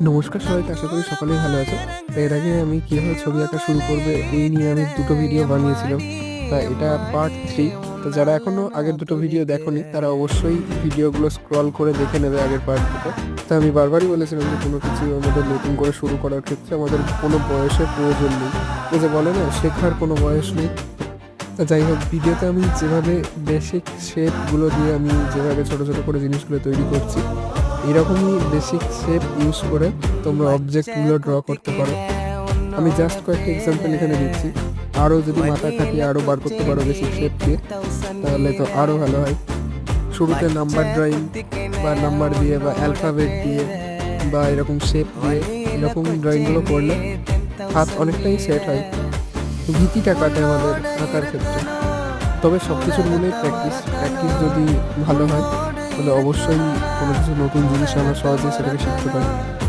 নমস্কার সবাইকে, আশা করি সকলেই ভালো আছে। এর আগে আমি কীভাবে ছবি আঁকা শুরু করবে এই নিয়ে আমি দুটো ভিডিও বানিয়েছিলাম। তা এটা পার্ট 3। তো যারা এখনও আগের দুটো ভিডিও দেখোনি তারা অবশ্যই ভিডিওগুলো স্ক্রল করে দেখে নেবে আগের পার্ট দুটো। তা আমি বারবারই বলেছিলাম যে কোনো কিছু আমাদের নতুন করে শুরু করার ক্ষেত্রে আমাদের কোনো বয়সের প্রয়োজন নেই। এই যে বলে না, শেখার কোনো বয়স নেই। তা যাই হোক, ভিডিওতে আমি যেভাবে বেসিক শেপগুলো দিয়ে আমি যেভাবে ছোটো ছোটো করে জিনিসগুলো তৈরি করছি, এরকমই বেসিক শেপ ইউজ করে তোমরা অবজেক্টগুলো ড্র করতে পারো। আমি জাস্ট কয়েকটা এক্সাম্পল এখানে দিচ্ছি। আরও যদি মাথা খাটিয়ে আরও বার করতে পারো বেসিক শেপ দিয়ে, তাহলে তো আরও ভালো হয়। শুরুতে নাম্বার ড্রয়িং বা নাম্বার দিয়ে বা অ্যালফাবেট দিয়ে বা এরকম শেপ দিয়ে এরকম ড্রয়িংগুলো করলে হাত অনেকটাই সেট হয়, ভীতিটা কাটে আমাদের আঁকার ক্ষেত্রে। তবে সব কিছুর মূলেই প্র্যাকটিস যদি ভালো হয় তাহলে অবশ্যই কোনো কিছু নতুন জিনিস আমরা সহজেই সেটাকে শিখতে পারি।